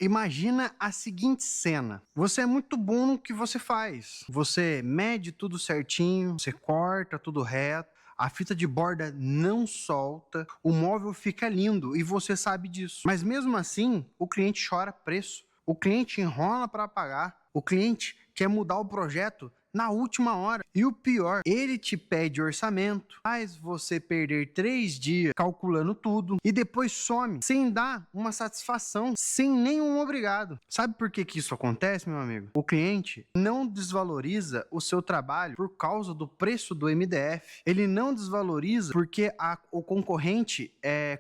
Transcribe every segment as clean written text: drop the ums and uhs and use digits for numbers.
Imagina a seguinte cena. Você é muito bom no que você faz. Você mede tudo certinho, você corta tudo reto, a fita de borda não solta, o móvel fica lindo e você sabe disso. Mas mesmo assim, o cliente chora preço. O cliente enrola para pagar. O cliente quer mudar o projeto na última hora. E o pior, ele te pede orçamento, faz você perder 3 dias calculando tudo e depois some sem dar uma satisfação, sem nenhum obrigado. Sabe por que isso acontece, meu amigo? O cliente não desvaloriza o seu trabalho por causa do preço do MDF. Ele não desvaloriza porque o concorrente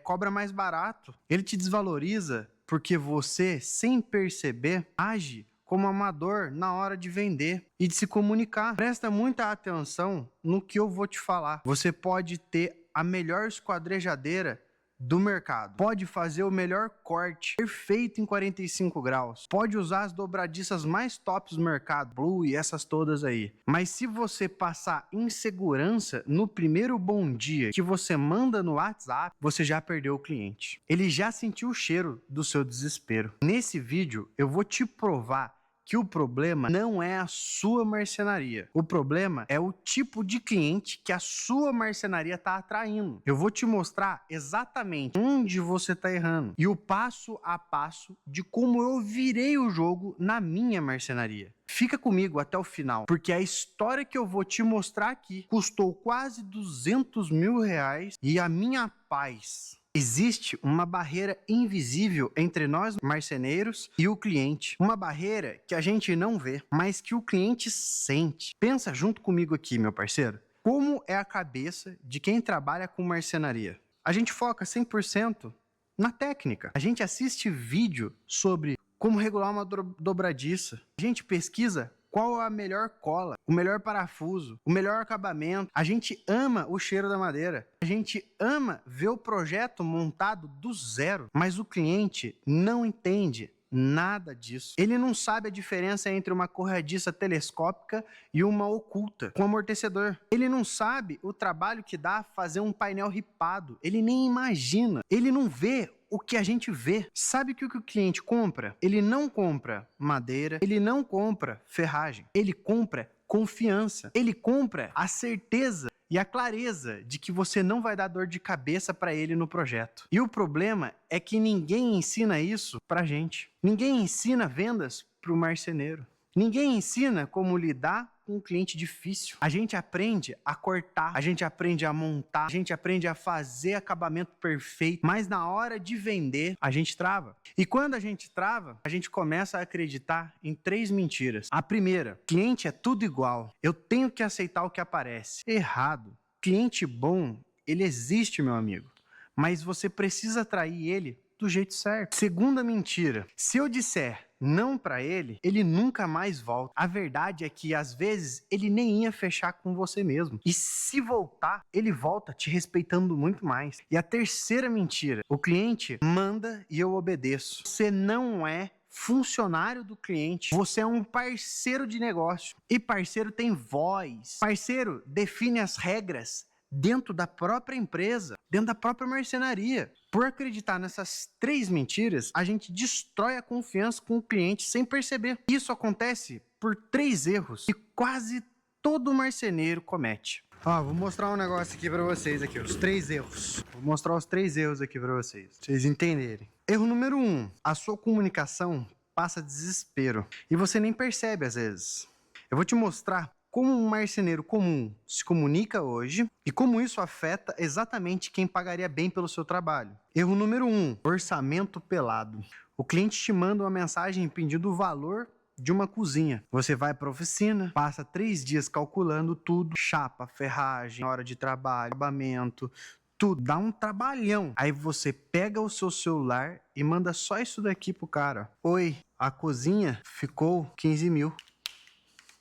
cobra mais barato. Ele te desvaloriza porque você, sem perceber, age como amador na hora de vender e de se comunicar. Presta muita atenção no que eu vou te falar. Você pode ter a melhor esquadrejadeira do mercado, pode fazer o melhor corte perfeito em 45 graus, pode usar as dobradiças mais tops do mercado, Blue e essas todas aí, mas se você passar insegurança no primeiro bom dia que você manda no WhatsApp, você já perdeu o cliente. Ele já sentiu o cheiro do seu desespero. Nesse vídeo eu vou te provar que o problema não é a sua marcenaria. O problema é o tipo de cliente que a sua marcenaria está atraindo. Eu vou te mostrar exatamente onde você está errando e o passo a passo de como eu virei o jogo na minha marcenaria. Fica comigo até o final, porque a história que eu vou te mostrar aqui custou quase 200 mil reais e a minha paz. Existe uma barreira invisível entre nós marceneiros e o cliente. Uma barreira que a gente não vê, mas que o cliente sente. Pensa junto comigo aqui, meu parceiro. Como é a cabeça de quem trabalha com marcenaria? A gente foca 100% na técnica. A gente assiste vídeo sobre como regular uma dobradiça. A gente pesquisa qual é a melhor cola, o melhor parafuso, o melhor acabamento. A gente ama o cheiro da madeira. A gente ama ver o projeto montado do zero. Mas o cliente não entende nada disso. Ele não sabe a diferença entre uma corrediça telescópica e uma oculta, com amortecedor. Ele não sabe o trabalho que dá fazer um painel ripado. Ele nem imagina. Ele não vê o que a gente vê. Sabe que o cliente compra? Ele não compra madeira, ele não compra ferragem, ele compra confiança, ele compra a certeza e a clareza de que você não vai dar dor de cabeça para ele no projeto. E o problema é que ninguém ensina isso pra gente. Ninguém ensina vendas pro marceneiro. Ninguém ensina como lidar com um cliente difícil. A gente aprende a cortar, a gente aprende a montar, a gente aprende a fazer acabamento perfeito, mas na hora de vender, a gente trava. E quando a gente trava, a gente começa a acreditar em 3 mentiras. A primeira, cliente é tudo igual. Eu tenho que aceitar o que aparece. Errado. Cliente bom, ele existe, meu amigo, mas você precisa atrair ele do jeito certo. Segunda mentira, se eu disser não para ele, ele nunca mais volta. A verdade é que às vezes ele nem ia fechar com você mesmo. E se voltar, ele volta te respeitando muito mais. E a terceira mentira, o cliente manda e eu obedeço. Você não é funcionário do cliente, você é um parceiro de negócio. E parceiro tem voz. Parceiro define as regras dentro da própria empresa, dentro da própria marcenaria. Por acreditar nessas 3 mentiras, a gente destrói a confiança com o cliente sem perceber. Isso acontece por 3 erros que quase todo marceneiro comete. Vou mostrar um negócio aqui pra vocês aqui, os 3 erros. Vou mostrar os 3 erros aqui pra vocês entenderem. Erro número 1, a sua comunicação passa desespero e você nem percebe às vezes. Eu vou te mostrar como um marceneiro comum se comunica hoje e como isso afeta exatamente quem pagaria bem pelo seu trabalho. Erro número 1, orçamento pelado. O cliente te manda uma mensagem pedindo o valor de uma cozinha. Você vai para a oficina, passa 3 dias calculando tudo, chapa, ferragem, hora de trabalho, acabamento, tudo. Dá um trabalhão. Aí você pega o seu celular e manda só isso daqui pro cara. Oi, a cozinha ficou 15 mil.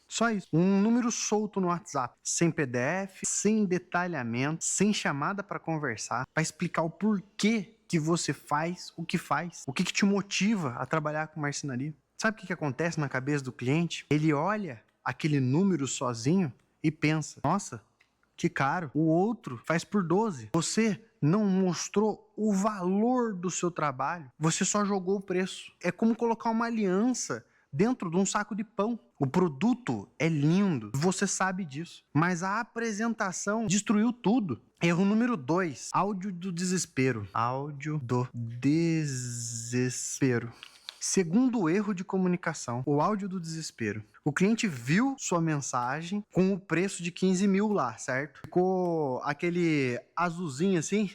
Só isso. Um número solto no WhatsApp, sem PDF, sem detalhamento, sem chamada para conversar, para explicar o porquê que você faz o que faz, o que te motiva a trabalhar com marcenaria. Sabe o que acontece na cabeça do cliente? Ele olha aquele número sozinho e pensa, nossa, que caro, o outro faz por 12. Você não mostrou o valor do seu trabalho, você só jogou o preço. É como colocar uma aliança dentro de um saco de pão. O produto é lindo, você sabe disso, mas a apresentação destruiu tudo. Erro número 2, áudio do desespero. Áudio do desespero. Segundo erro de comunicação, o áudio do desespero. O cliente viu sua mensagem com o preço de 15 mil lá, certo? Ficou aquele azulzinho assim,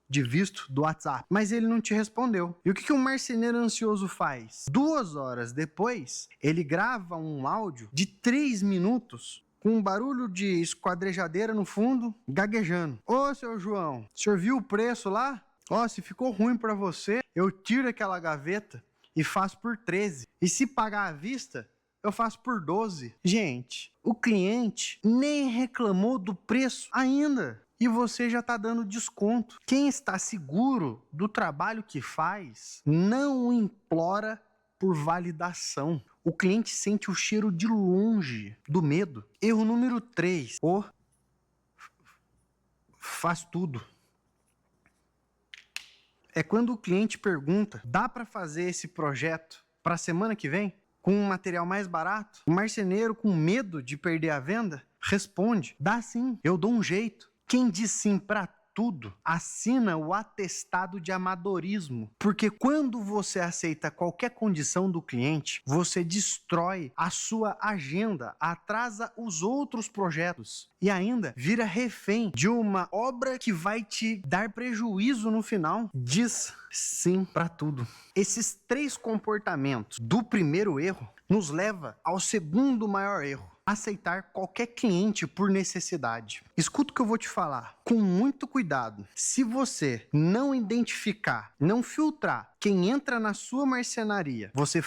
de visto do WhatsApp, mas ele não te respondeu. E o que um marceneiro ansioso faz? 2 horas depois, ele grava um áudio de 3 minutos com um barulho de esquadrejadeira no fundo, gaguejando. Ô, seu João, o senhor viu o preço lá? Ó, se ficou ruim para você, eu tiro aquela gaveta e faço por 13. E se pagar à vista, eu faço por 12. Gente, o cliente nem reclamou do preço ainda. E você já está dando desconto. Quem está seguro do trabalho que faz, não implora por validação. O cliente sente o cheiro de longe do medo. Erro número 3. Faz tudo. É quando o cliente pergunta, dá para fazer esse projeto para a semana que vem? Com um material mais barato? O marceneiro, com medo de perder a venda, responde, dá sim, eu dou um jeito. Quem diz sim para tudo, assina o atestado de amadorismo. Porque quando você aceita qualquer condição do cliente, você destrói a sua agenda, atrasa os outros projetos e ainda vira refém de uma obra que vai te dar prejuízo no final. Diz sim para tudo. Esses 3 comportamentos do primeiro erro nos leva ao segundo maior erro. Aceitar qualquer cliente por necessidade. Escuta o que eu vou te falar, com muito cuidado. Se você não identificar, não filtrar quem entra na sua marcenaria, você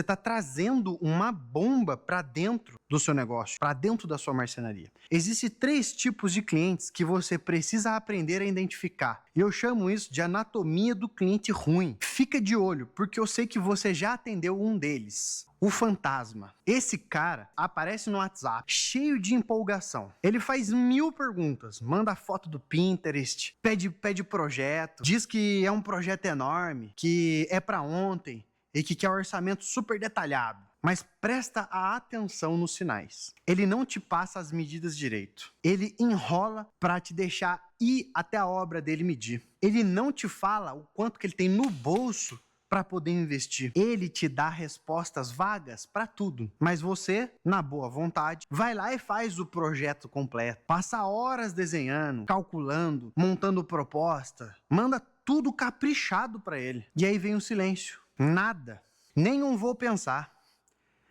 está trazendo uma bomba para dentro do seu negócio, para dentro da sua marcenaria. Existem 3 tipos de clientes que você precisa aprender a identificar. E eu chamo isso de anatomia do cliente ruim. Fica de olho, porque eu sei que você já atendeu um deles. O fantasma. Esse cara aparece no WhatsApp, cheio de empolgação. Ele faz 1000 perguntas, manda foto do Pinterest, pede projeto, diz que é um projeto enorme, que é para ontem e que quer um orçamento super detalhado. Mas presta a atenção nos sinais. Ele não te passa as medidas direito. Ele enrola para te deixar ir até a obra dele medir. Ele não te fala o quanto que ele tem no bolso para poder investir. Ele te dá respostas vagas para tudo. Mas você, na boa vontade, vai lá e faz o projeto completo. Passa horas desenhando, calculando, montando proposta. Manda tudo caprichado para ele. E aí vem o silêncio. Nada. Nenhum vou pensar.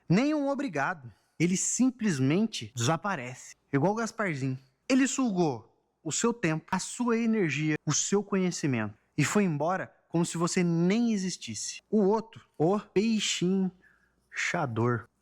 Nenhum obrigado. Ele simplesmente desaparece. Igual o Gasparzinho. Ele sugou o seu tempo, a sua energia, o seu conhecimento. E foi embora como se você nem existisse. O outro, o pechinchador.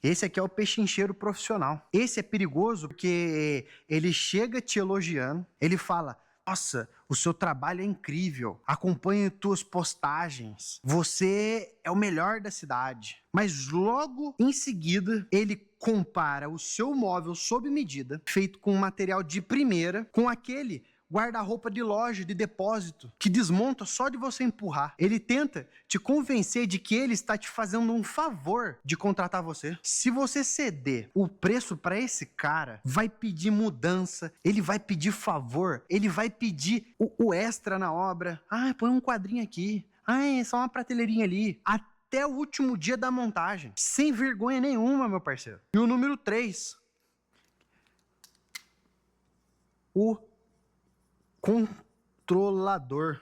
Esse aqui é o pechincheiro profissional. Esse é perigoso porque ele chega te elogiando, ele fala, nossa, o seu trabalho é incrível, acompanho tuas postagens, você é o melhor da cidade. Mas logo em seguida, ele compara o seu móvel sob medida, feito com material de primeira, com aquele guarda-roupa de loja, de depósito, que desmonta só de você empurrar. Ele tenta te convencer de que ele está te fazendo um favor de contratar você. Se você ceder o preço para esse cara, vai pedir mudança, ele vai pedir favor, ele vai pedir o extra na obra. Ah, põe um quadrinho aqui. Ah, é só uma prateleirinha ali. Até o último dia da montagem. Sem vergonha nenhuma, meu parceiro. E o número 3. O controlador.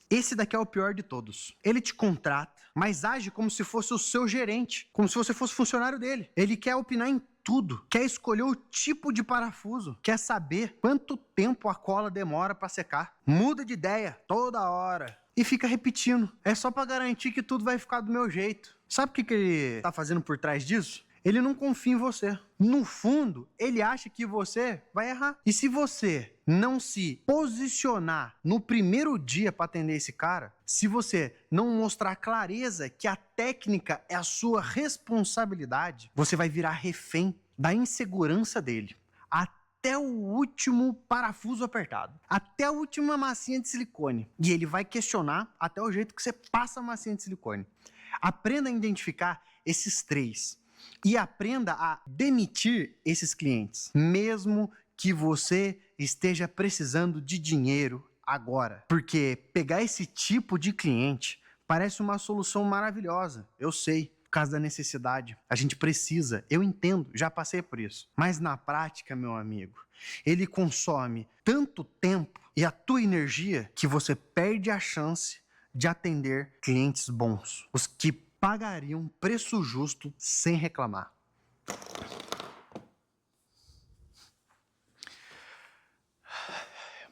Esse daqui é o pior de todos. Ele te contrata, mas age como se fosse o seu gerente, como se você fosse funcionário dele. Ele quer opinar em tudo, quer escolher o tipo de parafuso, quer saber quanto tempo a cola demora para secar. Muda de ideia toda hora e fica repetindo. É só para garantir que tudo vai ficar do meu jeito. Sabe o que ele tá fazendo por trás disso? Ele não confia em você. No fundo, ele acha que você vai errar. E se você não se posicionar no primeiro dia para atender esse cara, se você não mostrar clareza que a técnica é a sua responsabilidade, você vai virar refém da insegurança dele. até o último parafuso apertado, até a última massinha de silicone. E ele vai questionar até o jeito que você passa a massinha de silicone. Aprenda a identificar esses três e aprenda a demitir esses clientes, mesmo que você esteja precisando de dinheiro agora. Porque pegar esse tipo de cliente parece uma solução maravilhosa, eu sei. Por causa da necessidade. A gente precisa, eu entendo, já passei por isso. Mas na prática, meu amigo, ele consome tanto tempo e a tua energia que você perde a chance de atender clientes bons, os que pagariam preço justo sem reclamar.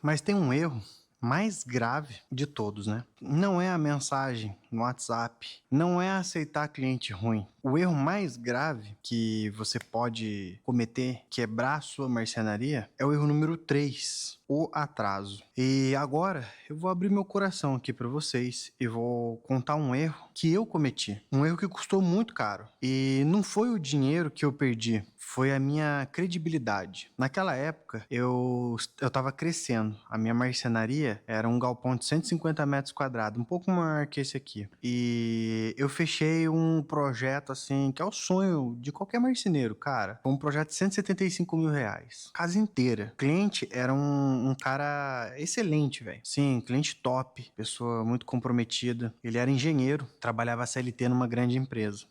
Mas tem um erro mais grave de todos, né? Não é a mensagem no WhatsApp, não é aceitar cliente ruim. O erro mais grave que você pode cometer, quebrar sua marcenaria, é o erro número 3, o atraso. E agora eu vou abrir meu coração aqui para vocês e vou contar um erro que eu cometi. Um erro que custou muito caro. E não foi o dinheiro que eu perdi, foi a minha credibilidade. Naquela época, eu estava crescendo. A minha marcenaria era um galpão de 150 metros quadrados, um pouco maior que esse aqui. E eu fechei um projeto, assim, que é o sonho de qualquer marceneiro, cara. Foi um projeto de 175 mil reais. Casa inteira. O cliente era um cara excelente, velho. Sim, cliente top. Pessoa muito comprometida. Ele era engenheiro, trabalhava CLT numa grande empresa.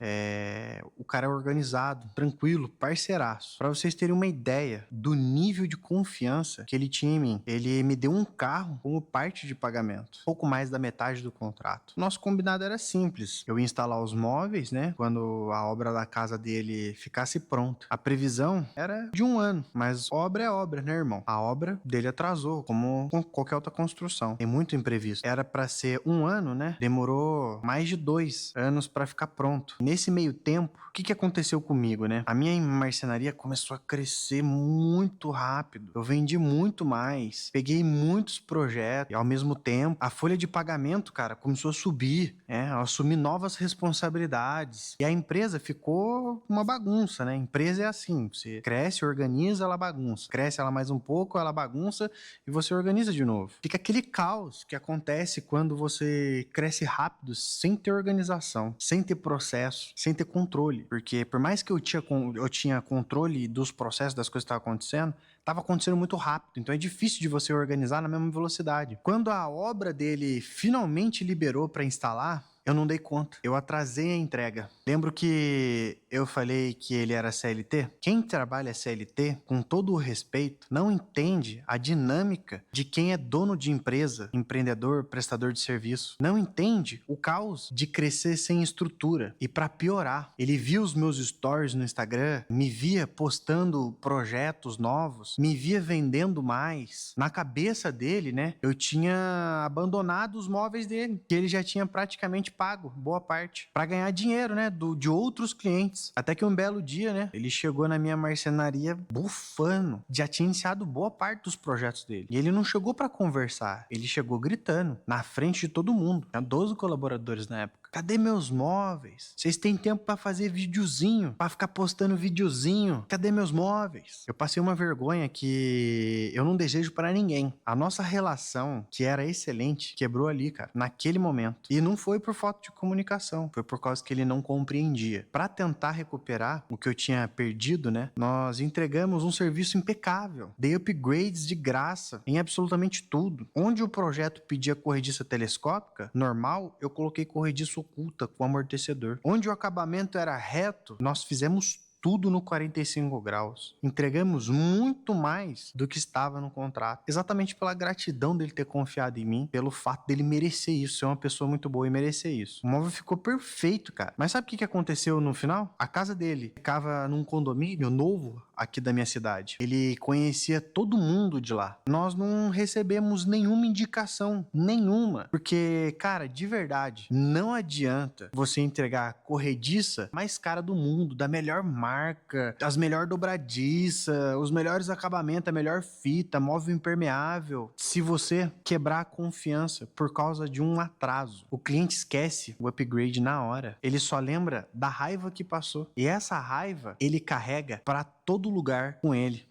O cara é organizado, tranquilo, parceiraço. Pra vocês terem uma ideia do nível de confiança que ele tinha em mim, ele me deu um carro como parte de pagamento. Pouco mais da metade do contrato. Nosso combinado era simples. Eu ia instalar os móveis, né? Quando a obra da casa dele ficasse pronta. A previsão era de 1 ano, mas obra é obra, né, irmão? A obra dele atrasou, como com qualquer outra construção. Tem muito imprevisto. Era pra ser 1 ano, né? Demorou mais de 2 anos pra ficar pronto. Nesse meio tempo, o que aconteceu comigo, né? A minha marcenaria começou a crescer muito rápido. Eu vendi muito mais, peguei muitos projetos e ao mesmo tempo a folha de pagamento, cara, começou a subir, né? Eu assumi novas responsabilidades e a empresa ficou uma bagunça, né? A empresa é assim, você cresce, organiza, ela bagunça. Cresce ela mais um pouco, ela bagunça e você organiza de novo. Fica aquele caos que acontece quando você cresce rápido sem ter organização, sem ter processo, sem ter controle. Porque por mais que eu tinha controle dos processos das coisas que estavam acontecendo, estava acontecendo muito rápido. Então é difícil de você organizar na mesma velocidade. Quando a obra dele finalmente liberou para instalar, eu não dei conta. Eu atrasei a entrega. Lembro que eu falei que ele era CLT. Quem trabalha CLT, com todo o respeito, não entende a dinâmica de quem é dono de empresa, empreendedor, prestador de serviço. Não entende o caos de crescer sem estrutura. E para piorar, ele via os meus stories no Instagram, me via postando projetos novos, me via vendendo mais. Na cabeça dele, né, eu tinha abandonado os móveis dele, que ele já tinha praticamente pago, boa parte, para ganhar dinheiro, né, de outros clientes. Até que um belo dia, né, ele chegou na minha marcenaria bufando. Já tinha iniciado boa parte dos projetos dele. E ele não chegou para conversar, ele chegou gritando na frente de todo mundo. Tinha 12 colaboradores na época. Cadê meus móveis? Vocês têm tempo para fazer videozinho, para ficar postando videozinho? Cadê meus móveis? Eu passei uma vergonha que eu não desejo para ninguém. A nossa relação, que era excelente, quebrou ali, cara, naquele momento. E não foi por falta de comunicação, foi por causa que ele não compreendia. Para tentar recuperar o que eu tinha perdido, né, nós entregamos um serviço impecável. Dei upgrades de graça em absolutamente tudo. Onde o projeto pedia corrediça telescópica, normal, eu coloquei corrediça oculta com amortecedor. Onde o acabamento era reto, nós fizemos tudo no 45 graus. Entregamos muito mais do que estava no contrato. Exatamente pela gratidão dele ter confiado em mim, pelo fato dele merecer isso, ser uma pessoa muito boa e merecer isso. O móvel ficou perfeito, cara. Mas sabe o que aconteceu no final? A casa dele ficava num condomínio novo aqui da minha cidade. Ele conhecia todo mundo de lá. Nós não recebemos nenhuma indicação, nenhuma. Porque, cara, de verdade, não adianta você entregar corrediça mais cara do mundo, da melhor marca, as melhor dobradiça, os melhores acabamentos, a melhor fita, móvel impermeável. Se você quebrar a confiança por causa de um atraso, o cliente esquece o upgrade na hora. Ele só lembra da raiva que passou. E essa raiva ele carrega para todo lugar com ele.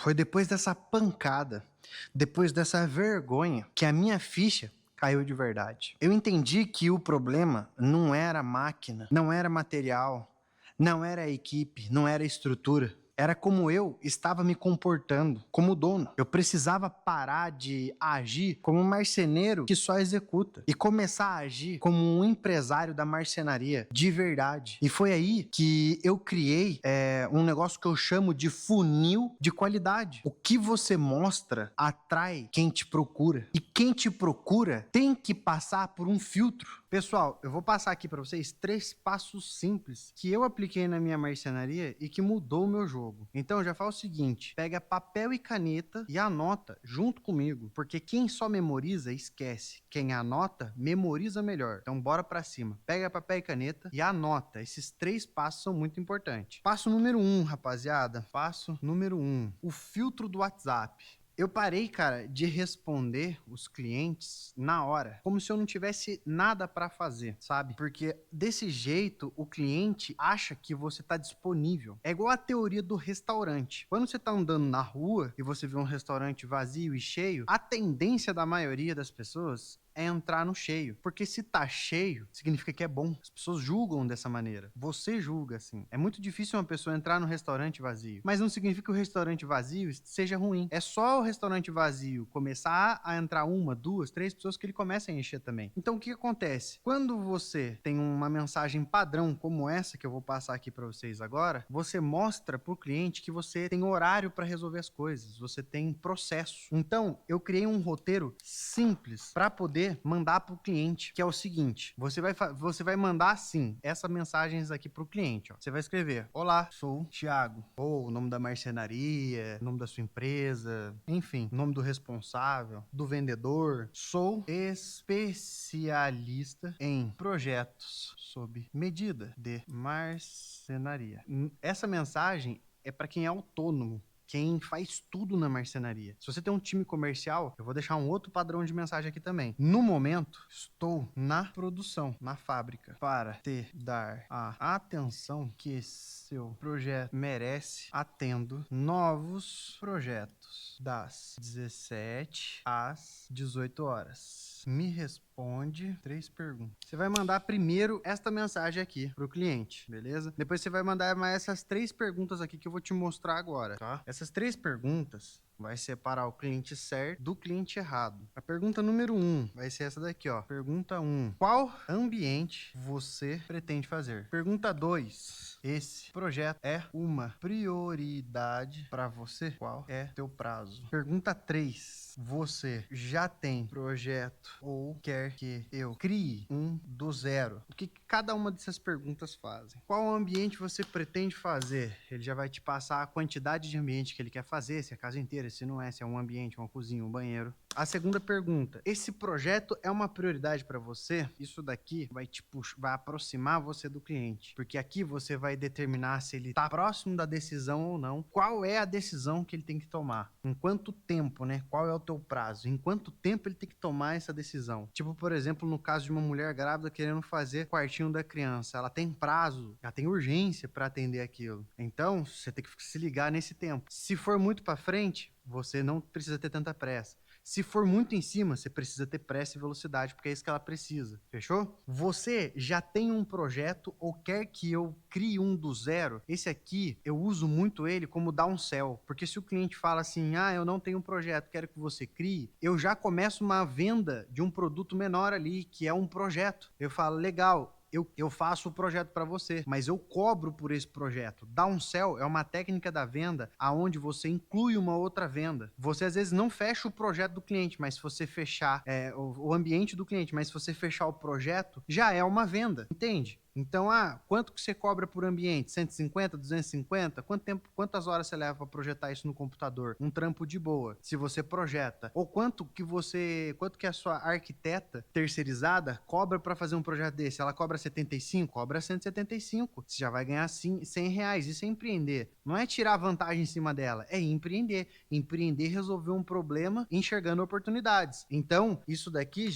Foi depois dessa pancada, depois dessa vergonha, que a minha ficha caiu de verdade. Eu entendi que o problema não era a máquina, não era material, não era a equipe, não era a estrutura. Era como eu estava me comportando como dono. Eu precisava parar de agir como um marceneiro que só executa e começar a agir como um empresário da marcenaria de verdade. E foi aí que eu criei um negócio que eu chamo de funil de qualidade. O que você mostra atrai quem te procura. E quem te procura tem que passar por um filtro. Pessoal, eu vou passar aqui para vocês 3 passos simples que eu apliquei na minha marcenaria e que mudou o meu jogo. Então já faz o seguinte, pega papel e caneta e anota junto comigo, porque quem só memoriza esquece, quem anota memoriza melhor. Então bora para cima, pega papel e caneta e anota, esses 3 passos são muito importantes. Passo número 1, rapaziada, passo número 1, o filtro do WhatsApp. Eu parei, cara, de responder os clientes na hora, como se eu não tivesse nada para fazer, sabe? Porque desse jeito o cliente acha que você tá disponível. É igual a teoria do restaurante. Quando você tá andando na rua e você vê um restaurante vazio e cheio, a tendência da maioria das pessoas é entrar no cheio. Porque se tá cheio, significa que é bom. As pessoas julgam dessa maneira. Você julga, assim. É muito difícil uma pessoa entrar no restaurante vazio. Mas não significa que o restaurante vazio seja ruim. É só o restaurante vazio começar a entrar 1, 2, 3 pessoas que ele começa a encher também. Então o que acontece? Quando você tem uma mensagem padrão como essa que eu vou passar aqui para vocês agora, você mostra pro cliente que você tem horário para resolver as coisas. Você tem processo. Então eu criei um roteiro simples para poder mandar para o cliente, que é o seguinte, você vai mandar assim, essas mensagens aqui para o cliente, ó. Você vai escrever, olá, sou Thiago, ou o nome da marcenaria, o nome da sua empresa, enfim, o nome do responsável, do vendedor, sou especialista em projetos sob medida de marcenaria. Essa mensagem é para quem é autônomo, quem faz tudo na marcenaria. Se você tem um time comercial, eu vou deixar um outro padrão de mensagem aqui também. No momento, estou na produção, na fábrica, para te dar a atenção que seu projeto merece, atendo novos projetos das 17 às 18 horas. Me responde 3 perguntas. Você vai mandar primeiro esta mensagem aqui pro cliente, beleza? Depois você vai mandar mais essas 3 perguntas aqui que eu vou te mostrar agora, tá? Essas 3 perguntas vai separar o cliente certo do cliente errado. A pergunta número 1 vai ser essa daqui, ó. Pergunta 1. Qual ambiente você pretende fazer? Pergunta 2. Esse projeto é uma prioridade para você? Qual é teu prazo? Pergunta 3. Você já tem projeto ou quer que eu crie um do zero? O que cada uma dessas perguntas fazem? Qual ambiente você pretende fazer? Ele já vai te passar a quantidade de ambiente que ele quer fazer, se é a casa inteira, se não é, se é um ambiente, uma cozinha, um banheiro. A segunda pergunta, esse projeto é uma prioridade para você? Isso daqui vai vai aproximar você do cliente, porque aqui você vai determinar se ele está próximo da decisão ou não, qual é a decisão que ele tem que tomar, em quanto tempo, né? Qual é o teu prazo, em quanto tempo ele tem que tomar essa decisão. Tipo, por exemplo, no caso de uma mulher grávida querendo fazer quartinho da criança, ela tem prazo, ela tem urgência para atender aquilo. Então, você tem que se ligar nesse tempo. Se for muito para frente, você não precisa ter tanta pressa. Se for muito em cima, você precisa ter pressa e velocidade, porque é isso que ela precisa. Fechou? Você já tem um projeto ou quer que eu crie um do zero? Esse aqui, eu uso muito ele como downsell, porque se o cliente fala assim, eu não tenho um projeto, quero que você crie, eu já começo uma venda de um produto menor ali, que é um projeto. Eu falo, legal, eu faço o projeto para você, mas eu cobro por esse projeto. Downsell é uma técnica da venda aonde você inclui uma outra venda. Você às vezes não fecha o projeto do cliente, mas se você fechar o ambiente do cliente, mas se você fechar o projeto, já é uma venda, entende? Então, quanto que você cobra por ambiente? 150, 250? Quantas horas você leva para projetar isso no computador? Um trampo de boa, se você projeta. Ou quanto que a sua arquiteta terceirizada cobra para fazer um projeto desse? Ela cobra 75? Cobra 175. Você já vai ganhar R$ 100. Isso é empreender. Não é tirar vantagem em cima dela, é empreender. Empreender, resolver um problema, enxergando oportunidades. Então, isso daqui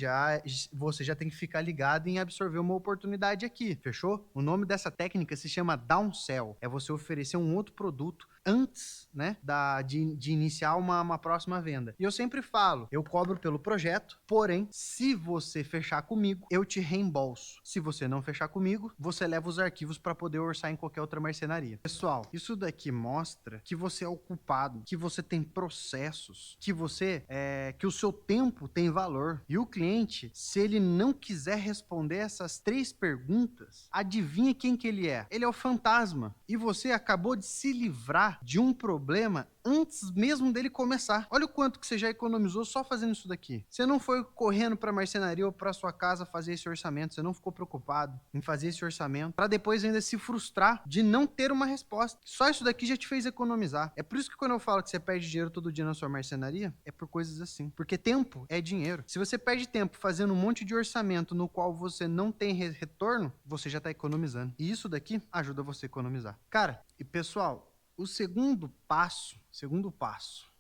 você já tem que ficar ligado em absorver uma oportunidade aqui. Fechou? O nome dessa técnica se chama downsell. É você oferecer um outro produto antes, né, de iniciar uma próxima venda. E eu sempre falo, eu cobro pelo projeto, porém, se você fechar comigo, eu te reembolso. Se você não fechar comigo, você leva os arquivos para poder orçar em qualquer outra marcenaria. Pessoal, isso daqui mostra que você é ocupado, que você tem processos, que o seu tempo tem valor. E o cliente, se ele não quiser responder essas 3 perguntas, adivinha quem que ele é? Ele é o fantasma. E você acabou de se livrar de um problema antes mesmo dele começar. Olha o quanto que você já economizou só fazendo isso daqui. Você não foi correndo para a marcenaria ou para sua casa fazer esse orçamento, você não ficou preocupado em fazer esse orçamento para depois ainda se frustrar de não ter uma resposta. Só isso daqui já te fez economizar. É por isso que quando eu falo que você perde dinheiro todo dia na sua marcenaria, é por coisas assim. Porque tempo é dinheiro. Se você perde tempo fazendo um monte de orçamento no qual você não tem retorno, você já está economizando. E isso daqui ajuda você a economizar. Cara, e pessoal, o segundo passo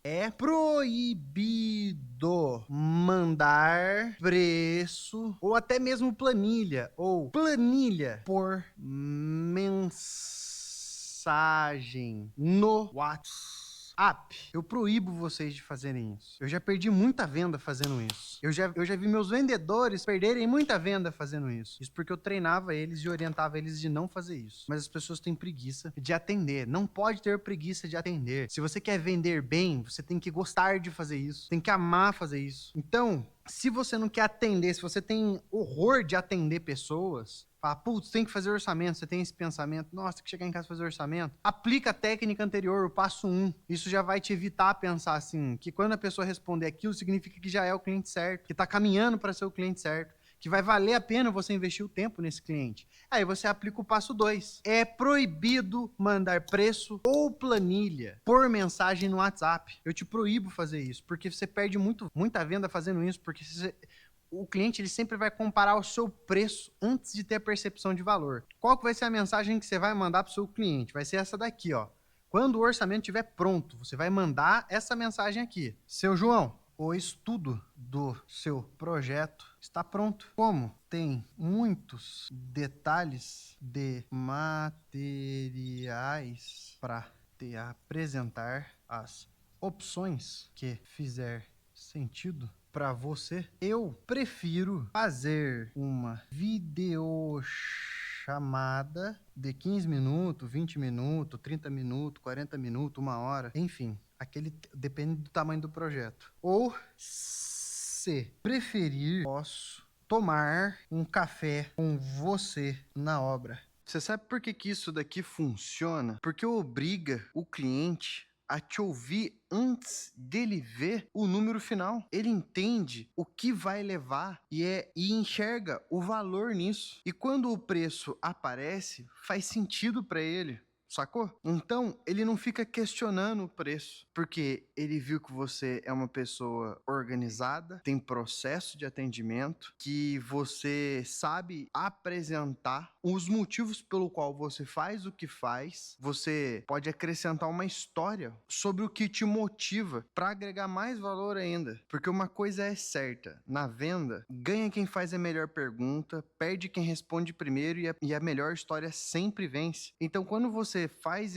é proibido mandar preço ou até mesmo planilha por mensagem no WhatsApp. Eu proíbo vocês de fazerem isso. Eu já perdi muita venda fazendo isso. Eu já vi meus vendedores perderem muita venda fazendo isso. Isso porque eu treinava eles e orientava eles de não fazer isso. Mas as pessoas têm preguiça de atender. Não pode ter preguiça de atender. Se você quer vender bem, você tem que gostar de fazer isso. Tem que amar fazer isso. Então, se você não quer atender, se você tem horror de atender pessoas, fala, putz, tem que fazer orçamento, você tem esse pensamento, nossa, tem que chegar em casa e fazer orçamento. Aplica a técnica anterior, o passo 1. Isso já vai te evitar pensar assim, que quando a pessoa responder aquilo, significa que já é o cliente certo, que tá caminhando para ser o cliente certo, que vai valer a pena você investir o tempo nesse cliente. Aí você aplica o passo 2. É proibido mandar preço ou planilha por mensagem no WhatsApp. Eu te proíbo fazer isso, porque você perde muita venda fazendo isso, porque o cliente ele sempre vai comparar o seu preço antes de ter a percepção de valor. Qual que vai ser a mensagem que você vai mandar para o seu cliente? Vai ser essa daqui, ó. Quando o orçamento estiver pronto, você vai mandar essa mensagem aqui. Seu João, o estudo do seu projeto está pronto. Como tem muitos detalhes de materiais para te apresentar as opções que fizer sentido para você, eu prefiro fazer uma videochamada de 15 minutos, 20 minutos, 30 minutos, 40 minutos, 1 hora, enfim, depende do tamanho do projeto. Ou, se preferir, posso tomar um café com você na obra. Você sabe por que isso daqui funciona? Porque obriga o cliente a te ouvir antes dele ver o número final. Ele entende o que vai levar e enxerga o valor nisso. E quando o preço aparece, faz sentido para ele. Sacou? Então, ele não fica questionando o preço, porque ele viu que você é uma pessoa organizada, tem processo de atendimento, que você sabe apresentar os motivos pelo qual você faz o que faz. Você pode acrescentar uma história sobre o que te motiva para agregar mais valor ainda. Porque uma coisa é certa, na venda, ganha quem faz a melhor pergunta, perde quem responde primeiro e a melhor história sempre vence. Então, quando você faz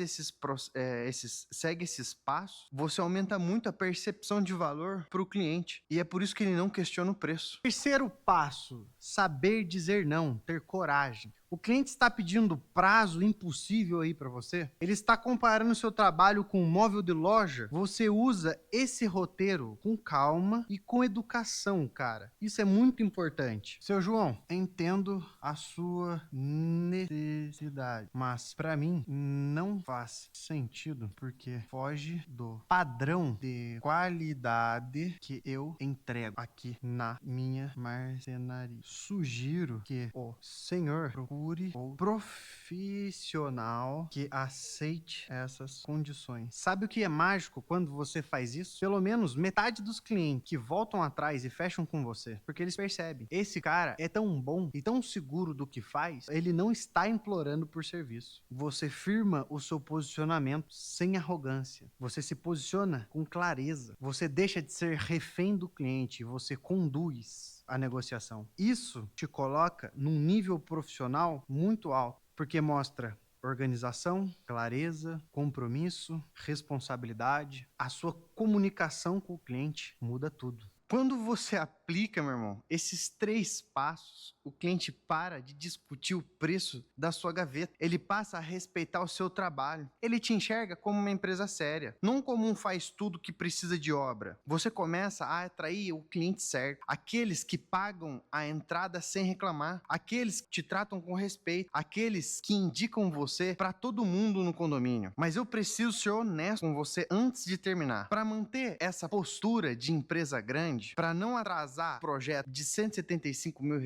segue esses passos, você aumenta muito a percepção de valor para o cliente. E é por isso que ele não questiona o preço. Terceiro passo, saber dizer não, ter coragem. O cliente está pedindo prazo impossível aí para você? Ele está comparando seu trabalho com um móvel de loja? Você usa esse roteiro com calma e com educação, cara. Isso é muito importante. Seu João, entendo a sua necessidade, mas para mim não faz sentido porque foge do padrão de qualidade que eu entrego aqui na minha marcenaria. Sugiro que o senhor procure ou profissional que aceite essas condições. Sabe o que é mágico quando você faz isso? Pelo menos metade dos clientes que voltam atrás e fecham com você, porque eles percebem, esse cara é tão bom e tão seguro do que faz, ele não está implorando por serviço. Você firma o seu posicionamento sem arrogância. Você se posiciona com clareza. Você deixa de ser refém do cliente, você conduz a negociação. Isso te coloca num nível profissional muito alto, porque mostra Organização, clareza, compromisso, responsabilidade. A sua comunicação com o cliente muda tudo. Quando você aplica, meu irmão, esses 3 passos, o cliente para de discutir o preço da sua gaveta. Ele passa a respeitar o seu trabalho. Ele te enxerga como uma empresa séria, não como um faz-tudo que precisa de obra. Você começa a atrair o cliente certo, aqueles que pagam a entrada sem reclamar, aqueles que te tratam com respeito, aqueles que indicam você para todo mundo no condomínio. Mas eu preciso ser honesto com você antes de terminar. Para manter essa postura de empresa grande, para não atrasar projeto de R$ 175 mil,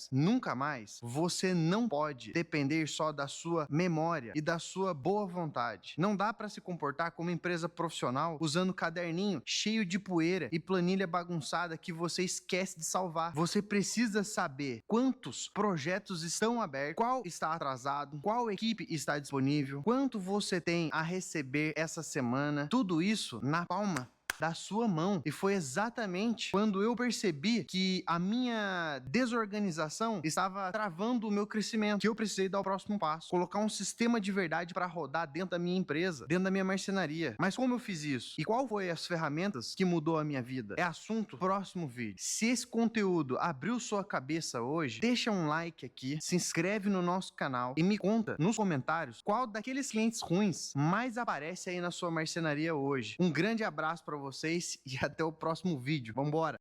nunca mais, você não pode depender só da sua memória e da sua boa vontade. Não dá para se comportar como empresa profissional usando caderninho cheio de poeira e planilha bagunçada que você esquece de salvar. Você precisa saber quantos projetos estão abertos, qual está atrasado, qual equipe está disponível, quanto você tem a receber essa semana. Tudo isso na palma da sua mão. E foi exatamente quando eu percebi que a minha desorganização estava travando o meu crescimento, que eu precisei dar o próximo passo, colocar um sistema de verdade para rodar dentro da minha empresa, dentro da minha marcenaria. Mas como eu fiz isso? E qual foi as ferramentas que mudou a minha vida? É assunto próximo vídeo. Se esse conteúdo abriu sua cabeça hoje, deixa um like aqui, se inscreve no nosso canal e me conta nos comentários qual daqueles clientes ruins mais aparece aí na sua marcenaria hoje. Um grande abraço para vocês e até o próximo vídeo. Vambora!